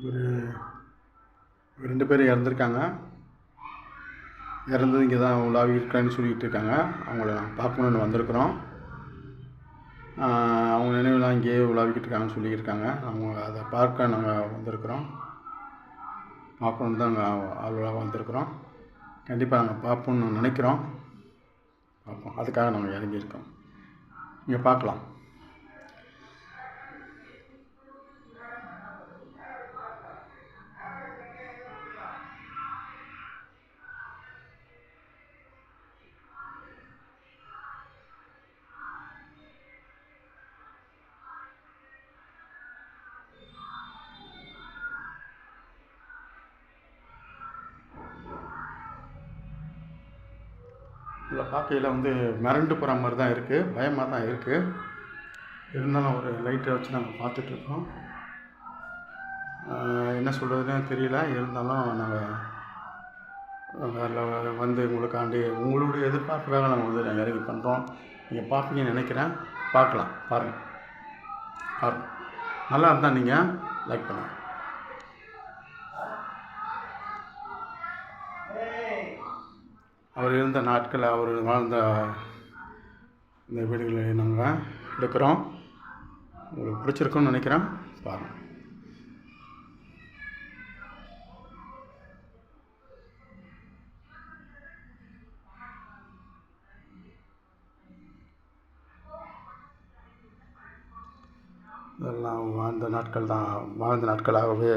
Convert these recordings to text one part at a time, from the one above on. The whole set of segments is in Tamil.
ஒரு 2 பேர் இறந்துருக்காங்க. இறந்தது இங்கே தான் உலாவி இருக்கான்னு சொல்லிகிட்டு இருக்காங்க. அவங்கள நாங்கள் பார்க்கணுன்னு வந்திருக்கிறோம். அவங்க நினைவுலாம் இங்கேயே உலாவிக்கிட்டு இருக்காங்கன்னு சொல்லியிருக்காங்க. அவங்க அதை பார்க்க நாங்கள் வந்திருக்கிறோம். பார்க்கணுன்னு தான் நாங்கள் ஆர்வலாக வந்திருக்கிறோம். கண்டிப்பாக நாங்கள் பார்ப்போம்னு நினைக்கிறோம். பார்ப்போம், அதுக்காக நாங்கள் இறங்கியிருக்கோம். இங்கே பார்க்கலாம். இதில் பார்க்கையில் மிரண்டு போகிற மாதிரி தான் இருக்குது, பயமாக தான் இருக்குது. இருந்தாலும் ஒரு லைட்டை வச்சு நாங்கள் பார்த்துட்ருக்கோம். என்ன சொல்கிறதுன்னு தெரியல. இருந்தாலும் நாங்கள் அதில் உங்களுக்காண்டி உங்களுடைய எதிர்பார்ப்புக்காக நாங்கள் இறங்கி பண்ணுறோம். நீங்கள் பார்ப்பீங்கன்னு நினைக்கிறேன். பார்க்கலாம், பாருங்கள். நல்லா இருந்தால் நீங்கள் லைக் பண்ணுங்கள். அவர் இருந்த நாட்கள், அவர் வாழ்ந்த இந்த வீடுகளை நாங்கள் எடுக்கிறோம். உங்களுக்கு பிடிச்சிருக்குன்னு நினைக்கிறேன். பாருங்கள். இதெல்லாம் வாழ்ந்த நாட்களாகவே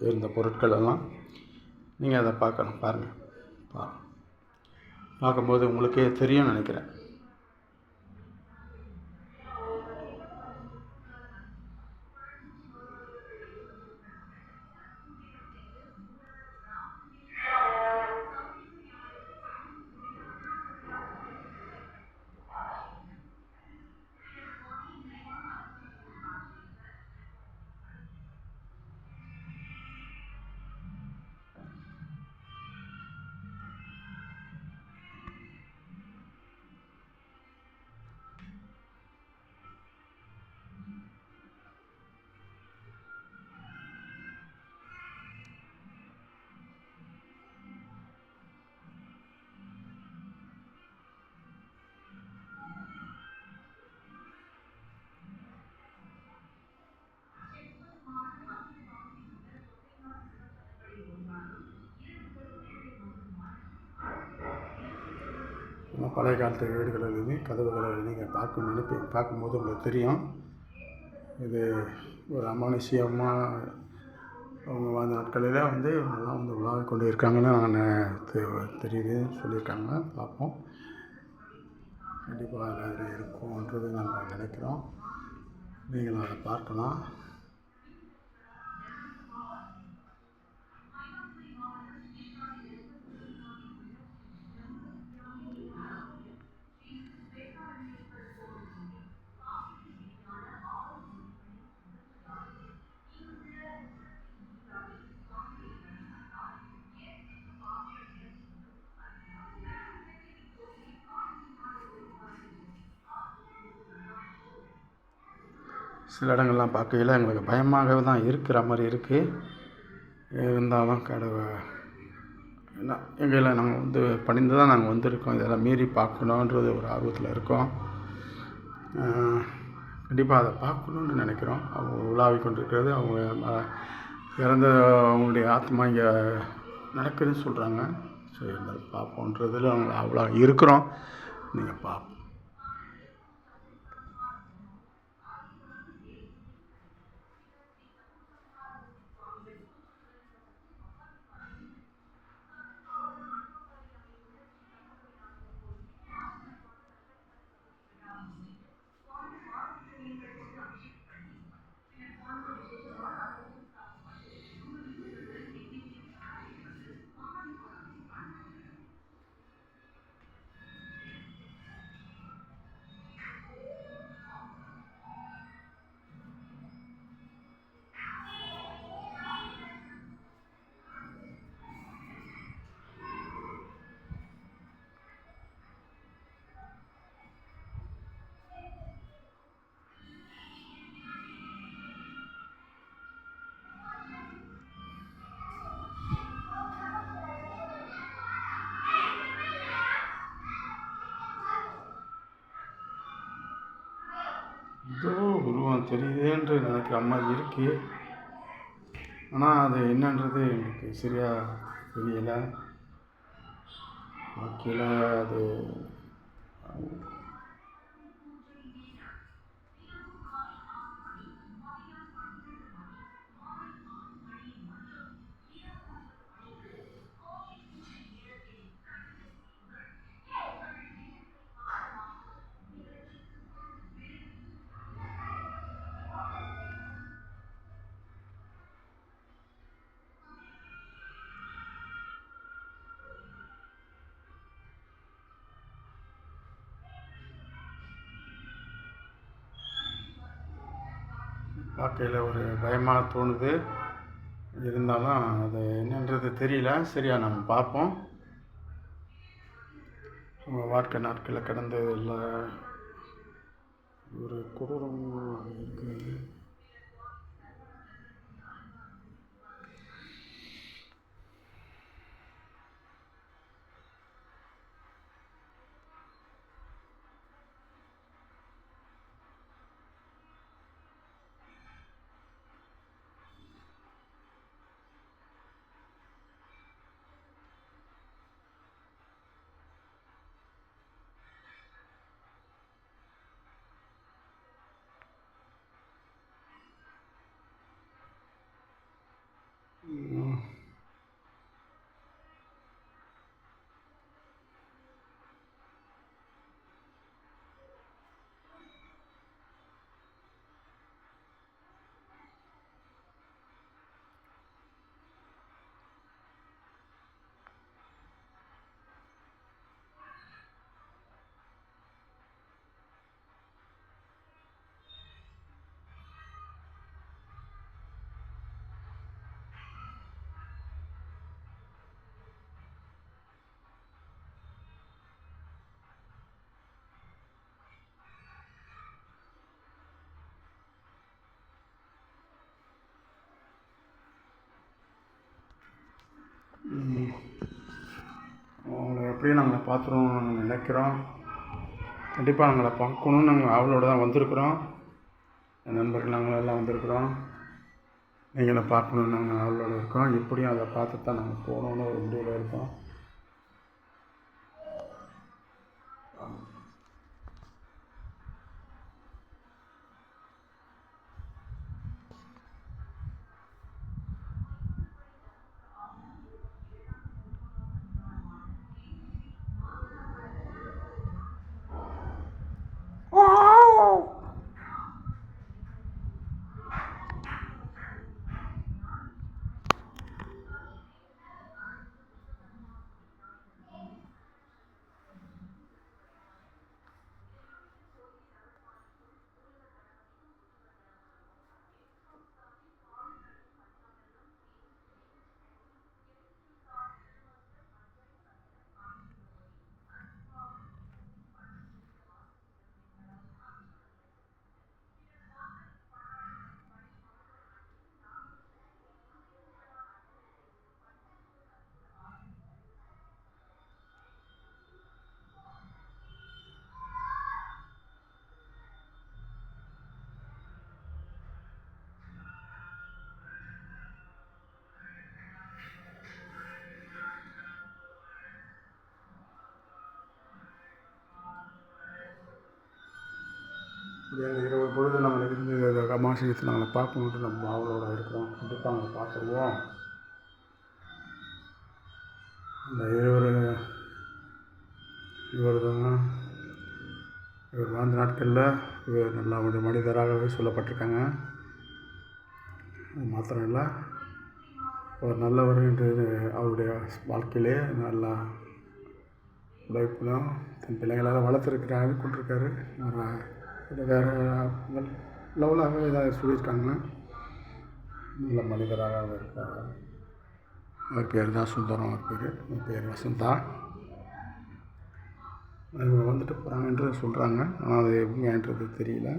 இருந்த பொருட்கள் எல்லாம் நீங்கள் அதை பார்க்கணும். பாருங்கள். பார்க்கும்போது உங்களுக்கே தெரியும்னு நினைக்கிறேன். பழைய காலத்து வீடுகளிலுமே கதவுகளை நீங்கள் பார்க்கும்போது உங்களுக்கு தெரியும். இது ஒரு அமானுஷ்யமாக அவங்க வாழ்ந்த நாட்களில் எல்லாம் உலாவி கொண்டு இருக்காங்கன்னு தெரியுது சொல்லியிருக்காங்க. பார்ப்போம். கண்டிப்பாக அதில் இருக்கும்ன்றது நாங்கள் நினைக்கிறோம். நீங்களும் அதை பார்க்கலாம். சில இடங்கள்லாம் பார்க்கையில் எங்களுக்கு பயமாகவே தான் இருக்கிற மாதிரி இருக்குது. இருந்தாலும் எங்களை நாங்கள் பணிந்து தான் நாங்கள் வந்திருக்கோம். இதெல்லாம் மீறி பார்க்கணுன்றது ஒரு ஆர்வத்தில் இருக்கோம். கண்டிப்பாக அதை பார்க்கணுன்னு நினைக்கிறோம். அவங்க உலாவி கொண்டிருக்கிறது, அவங்க இறந்த அவங்களுடைய ஆத்மா இங்கே நடக்குதுன்னு சொல்கிறாங்க. சரி, அதை பார்ப்போன்றதில் அவங்க அவ்வளோ இருக்கிறோம். நீங்கள் பார்ப்போம். தெரியுதுன்று நினைக்கிற மாதிரி இருக்குது. ஆனால் அது என்னன்றது எனக்கு சரியாக தெரியலை. வாழ்க்கையில் அது பார்க்கையில் ஒரு பயமாக தோணுது. இருந்தாலும் அது என்னன்றது தெரியல. சரியா நம்ம பார்ப்போம். நம்ம வாழ்க்கை நாட்களில் கடந்த இல்லை ஒரு கொடூரம் இருக்குது. அவங்கள எப்படியும் நாங்கள் பார்த்துருவோம் நாங்கள் நினைக்கிறோம். கண்டிப்பாக நாங்களை பார்க்கணுன்னு நாங்கள் அவளோட தான் வந்திருக்குறோம். என் நண்பர்கள் நாங்கள் எல்லாம் வந்திருக்குறோம். நீங்களை பார்க்கணுன்னு நாங்கள் அவளோட இருக்கோம். எப்படியும் அதை பார்த்து தான் நாங்கள் போகணுன்னு ஒரு முடிவில் இருக்கோம். இந்த இரவு பொழுது நாங்கள் இருந்து அமாவாசை நாங்களை பார்க்கணுன்ட்டு நம்ம அவளோட இருக்கிறோம். கண்டிப்பாக நாங்கள் பார்த்துருவோம். இந்த இவர் வாழ்ந்த நாட்களில் இவர் நல்லா ஒரு மனிதராகவே சொல்லப்பட்டிருக்காங்க. அது மாத்திரம் இல்லை, ஒரு நல்லவர் என்று அவருடைய வாழ்க்கையிலே நல்லா உழைப்புலாம் தன் பிள்ளைங்களால் வளர்த்துருக்கிறாரு கொண்டிருக்காரு. வேறு லெவலாகவே ஏதாவது சொல்லியிருக்காங்க. நல்ல மனிதராக இருக்காங்க. அவர் பேர் தான் சுந்தரம். அவர் பேர் வசந்தா. அவங்க வந்துட்டு போகிறாங்கன்று சொல்கிறாங்க. ஆனால் அது எப்படின்றது தெரியல.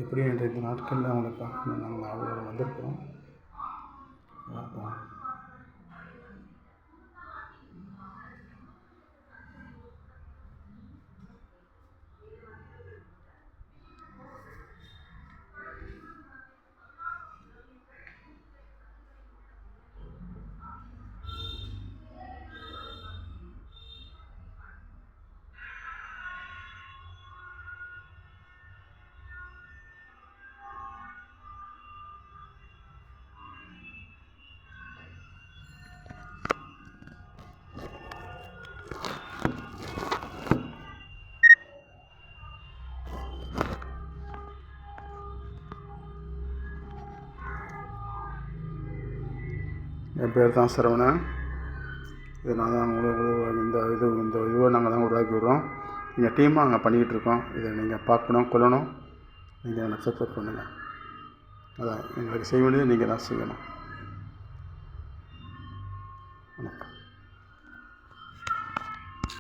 எப்படி என்ற இந்த நாட்களில் அவங்கள பார்க்கணும் நாங்கள் அவங்களோட வந்திருக்கிறோம். பார்ப்போம். என் பேர் தான் சரவணன். இது நான் தான் இந்த இதுவை நாங்கள் தான் உருவாக்கி விடுறோம். எங்கள் டீமாக நாங்கள் பண்ணிக்கிட்டு இருக்கோம். இதை நீங்கள் பார்க்கணும், கொள்ளணும். நீங்கள் எனக்கு சப்போர்ட் பண்ணுங்கள். அதான் எங்களுக்கு செய்ய வேண்டியது நீங்கள் தான் செய்யணும். வணக்கம்.